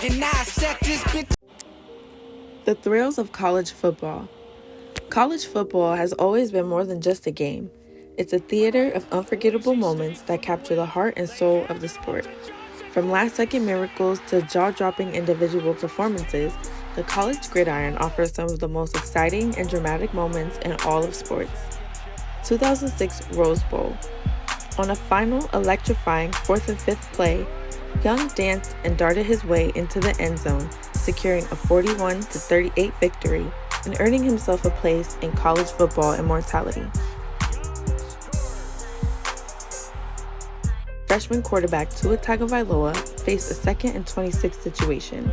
And I set this bitch. The thrills of college football. College football has always been more than just a game. It's a theater of unforgettable moments that capture the heart and soul of the sport. From last-second miracles to jaw-dropping individual performances, the college gridiron offers some of the most exciting and dramatic moments in all of sports. 2006 Rose Bowl. On a final electrifying 4th and 5th play, Young danced and darted his way into the end zone, securing a 41-38 victory and earning himself a place in college football immortality. Freshman quarterback Tua Tagovailoa faced a 2nd and 26 situation.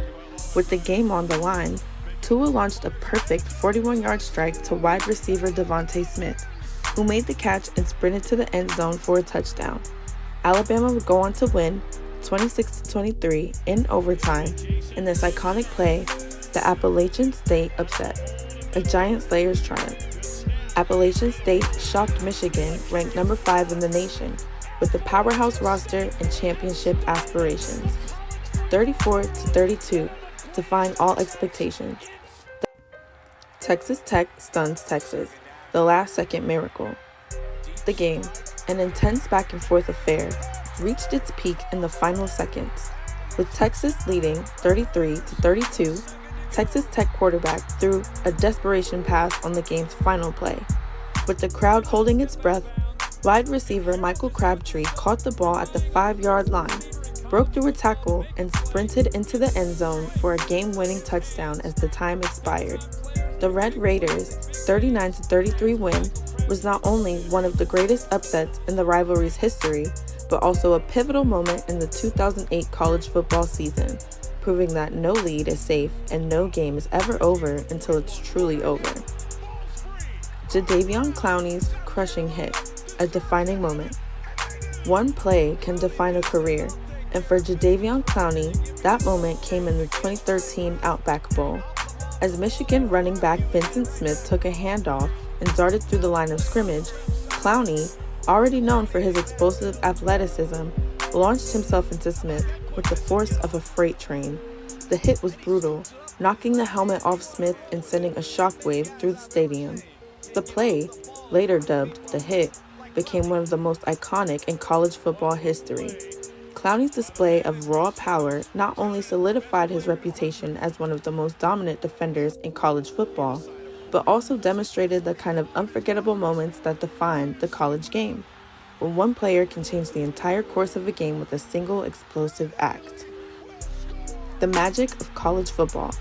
With the game on the line, Tua launched a perfect 41-yard strike to wide receiver Devontae Smith, who made the catch and sprinted to the end zone for a touchdown. Alabama would go on to win 26-23 in overtime in this iconic play, the Appalachian State upset, a giant Slayers triumph. Appalachian State shocked Michigan, ranked number 5 in the nation, with the powerhouse roster and championship aspirations. 34-32, defying all expectations. Texas Tech stuns Texas, the last-second miracle. The game, an intense back-and-forth affair, reached its peak in the final seconds. With Texas leading 33-32, Texas Tech quarterback threw a desperation pass on the game's final play. With the crowd holding its breath, wide receiver Michael Crabtree caught the ball at the 5-yard line, broke through a tackle, and sprinted into the end zone for a game-winning touchdown as the time expired. The Red Raiders' 39-33 win was not only one of the greatest upsets in the rivalry's history, but also a pivotal moment in the 2008 college football season, proving that no lead is safe and no game is ever over until it's truly over. Jadeveon Clowney's crushing hit, a defining moment. One play can define a career, and for Jadeveon Clowney, that moment came in the 2013 Outback Bowl. As Michigan running back Vincent Smith took a handoff and darted through the line of scrimmage, Clowney, already known for his explosive athleticism, launched himself into Smith with the force of a freight train. The hit was brutal, knocking the helmet off Smith and sending a shockwave through the stadium. The play, later dubbed The Hit, became one of the most iconic in college football history. Clowney's display of raw power not only solidified his reputation as one of the most dominant defenders in college football, but also demonstrated the kind of unforgettable moments that define the college game, when one player can change the entire course of a game with a single explosive act. The magic of college football.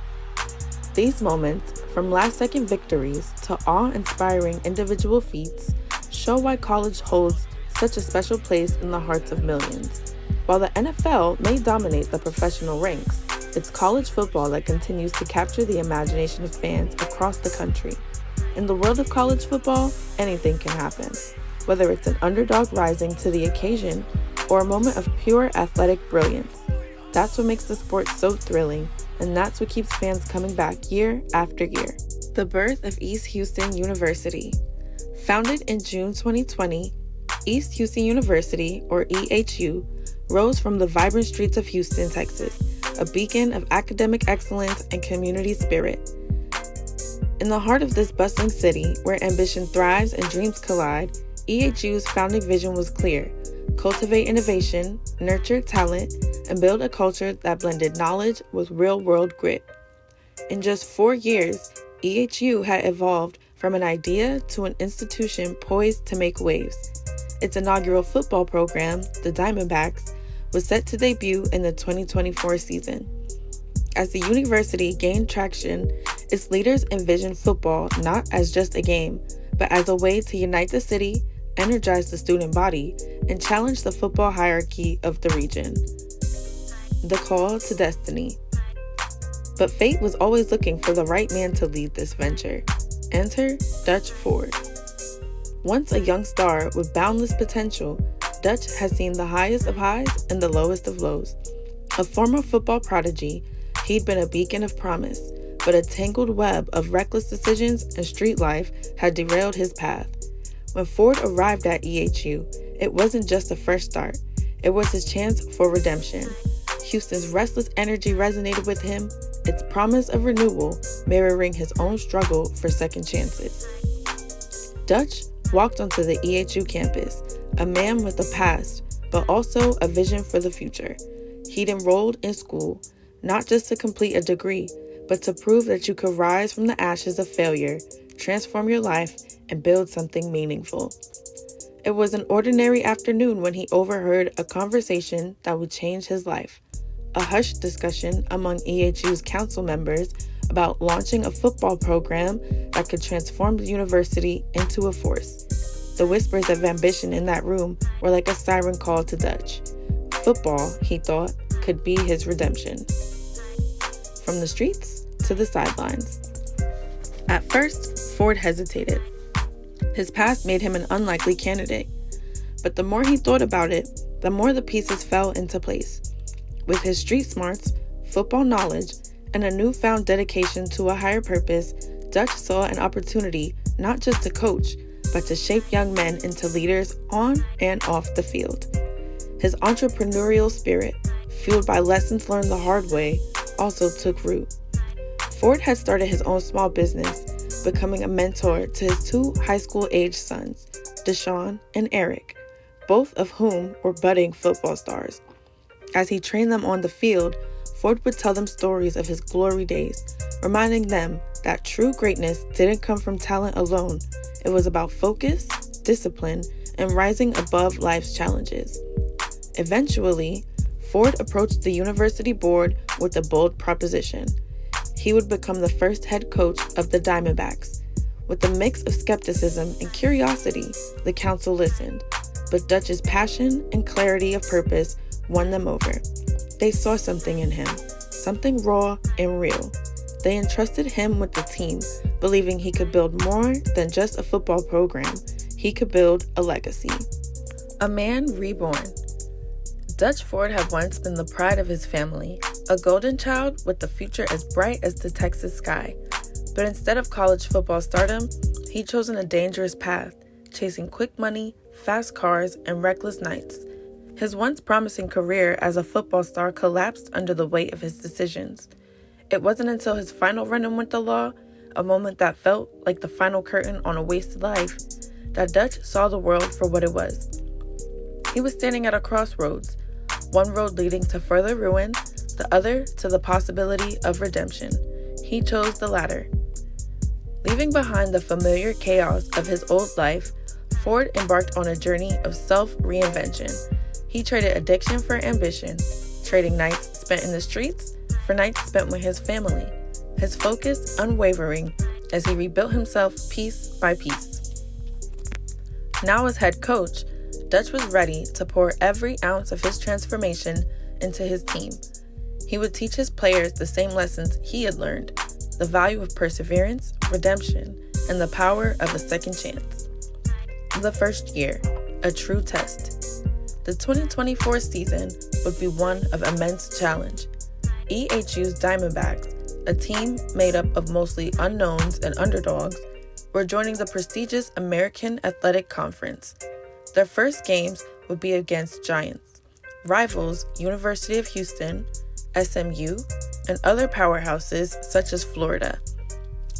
These moments, from last-second victories to awe-inspiring individual feats, show why college holds such a special place in the hearts of millions. While the NFL may dominate the professional ranks, it's college football that continues to capture the imagination of fans across the country. In the world of college football, anything can happen. Whether it's an underdog rising to the occasion or a moment of pure athletic brilliance. That's what makes the sport so thrilling, and that's what keeps fans coming back year after year. The birth of East Houston University. Founded in June 2020, East Houston University, or EHU, rose from the vibrant streets of Houston, Texas, a beacon of academic excellence and community spirit. In the heart of this bustling city, where ambition thrives and dreams collide, EHU's founding vision was clear: cultivate innovation, nurture talent, and build a culture that blended knowledge with real-world grit. In just 4 years, EHU had evolved from an idea to an institution poised to make waves. Its inaugural football program, the Diamondbacks, was set to debut in the 2024 season. As the university gained traction, its leaders envisioned football not as just a game, but as a way to unite the city, energize the student body, and challenge the football hierarchy of the region. The call to destiny. But fate was always looking for the right man to lead this venture. Enter Dutch Ford. Once a young star with boundless potential, Dutch has seen the highest of highs and the lowest of lows. A former football prodigy, he'd been a beacon of promise, but a tangled web of reckless decisions and street life had derailed his path. When Ford arrived at EHU, it wasn't just a fresh start, it was his chance for redemption. Houston's restless energy resonated with him, its promise of renewal mirroring his own struggle for second chances. Dutch walked onto the EHU campus, a man with a past, but also a vision for the future. He'd enrolled in school, not just to complete a degree, but to prove that you could rise from the ashes of failure, transform your life, and build something meaningful. It was an ordinary afternoon when he overheard a conversation that would change his life. A hushed discussion among EHU's council members about launching a football program that could transform the university into a force. The whispers of ambition in that room were like a siren call to Dutch. Football, he thought, could be his redemption. From the streets to the sidelines. At first, Ford hesitated. His past made him an unlikely candidate. But the more he thought about it, the more the pieces fell into place. With his street smarts, football knowledge, and a newfound dedication to a higher purpose, Dutch saw an opportunity not just to coach, but to shape young men into leaders on and off the field. His entrepreneurial spirit, fueled by lessons learned the hard way, also took root. Ford had started his own small business, becoming a mentor to his two high school-aged sons, Deshaun and Eric, both of whom were budding football stars. As he trained them on the field, Ford would tell them stories of his glory days, reminding them that true greatness didn't come from talent alone. It was about focus, discipline, and rising above life's challenges. Eventually, Ford approached the university board with a bold proposition. He would become the first head coach of the Diamondbacks. With a mix of skepticism and curiosity, the council listened, but Dutch's passion and clarity of purpose won them over. They saw something in him, something raw and real. They entrusted him with the team, believing he could build more than just a football program. He could build a legacy. A man reborn. Dutch Ford had once been the pride of his family, a golden child with a future as bright as the Texas sky. But instead of college football stardom, he'd chosen a dangerous path, chasing quick money, fast cars, and reckless nights. His once promising career as a football star collapsed under the weight of his decisions. It wasn't until his final run-in with the law, a moment that felt like the final curtain on a wasted life, that Dutch saw the world for what it was. He was standing at a crossroads, one road leading to further ruin, the other to the possibility of redemption. He chose the latter. Leaving behind the familiar chaos of his old life, Ford embarked on a journey of self-reinvention. He traded addiction for ambition, trading nights spent in the streets for nights spent with his family, his focus unwavering as he rebuilt himself piece by piece. Now as head coach, Dutch was ready to pour every ounce of his transformation into his team. He would teach his players the same lessons he had learned, the value of perseverance, redemption, and the power of a second chance. The first year, a true test. The 2024 season would be one of immense challenge. EHU's Diamondbacks, a team made up of mostly unknowns and underdogs, were joining the prestigious American Athletic Conference. Their first games would be against giants, rivals University of Houston, SMU, and other powerhouses such as Florida.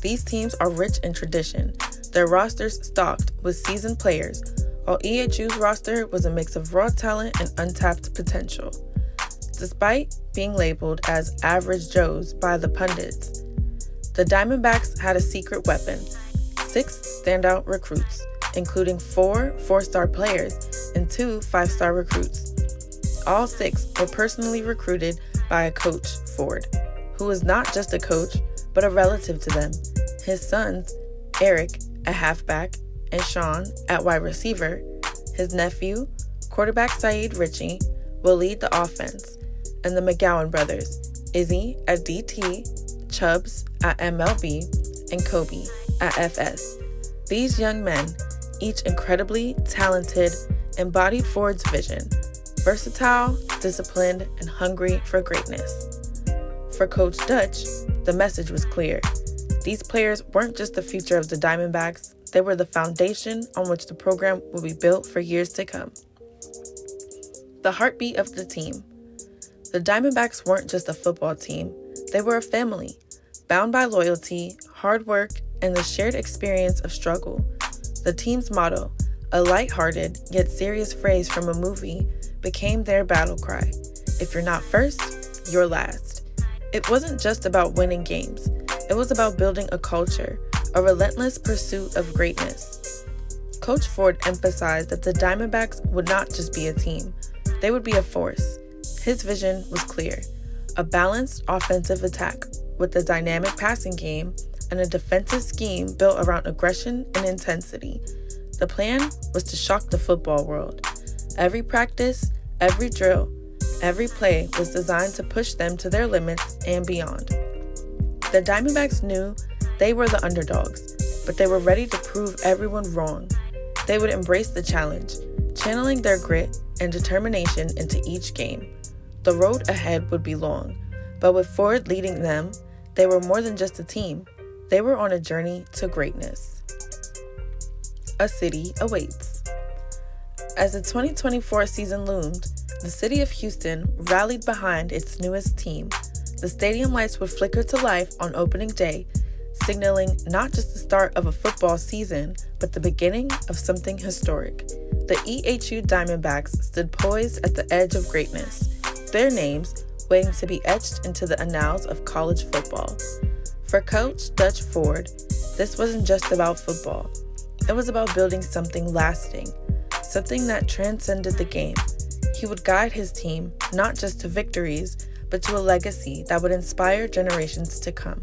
These teams are rich in tradition, their rosters stocked with seasoned players, while EHU's roster was a mix of raw talent and untapped potential. Despite being labeled as average Joes by the pundits, the Diamondbacks had a secret weapon, 6 standout recruits, including 4 4-star players and 2 5-star recruits. All 6 were personally recruited by a coach, Ford, who was not just a coach, but a relative to them. His sons, Eric, a halfback, and Sean, at wide receiver, his nephew, quarterback Saeed Ritchie, will lead the offense, and the McGowan brothers, Izzy at DT, Chubbs at MLB, and Kobe at FS. These young men, each incredibly talented, embodied Ford's vision, versatile, disciplined, and hungry for greatness. For Coach Dutch, the message was clear. These players weren't just the future of the Diamondbacks, they were the foundation on which the program would be built for years to come. The heartbeat of the team. The Diamondbacks weren't just a football team, they were a family, bound by loyalty, hard work, and the shared experience of struggle. The team's motto, a lighthearted yet serious phrase from a movie, became their battle cry. If you're not first, you're last. It wasn't just about winning games. It was about building a culture, a relentless pursuit of greatness. Coach Ford emphasized that the Diamondbacks would not just be a team. They would be a force. His vision was clear, a balanced offensive attack with a dynamic passing game and a defensive scheme built around aggression and intensity. The plan was to shock the football world. Every practice, every drill, every play was designed to push them to their limits and beyond. The Diamondbacks knew they were the underdogs, but they were ready to prove everyone wrong. They would embrace the challenge, channeling their grit and determination into each game. The road ahead would be long, but with Ford leading them, they were more than just a team. They were on a journey to greatness. A city awaits. As the 2024 season loomed, the city of Houston rallied behind its newest team. The stadium lights would flicker to life on opening day, signaling not just the start of a football season, but the beginning of something historic. The EHU Diamondbacks stood poised at the edge of greatness, their names waiting to be etched into the annals of college football. For Coach Dutch Ford, this wasn't just about football. It was about building something lasting, something that transcended the game. He would guide his team not just to victories, but to a legacy that would inspire generations to come.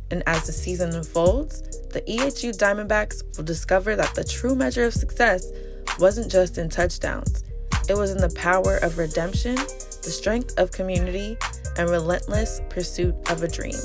And as the season unfolds, the EHU Diamondbacks will discover that the true measure of success wasn't just in touchdowns. It was in the power of redemption, the strength of community, and relentless pursuit of a dream.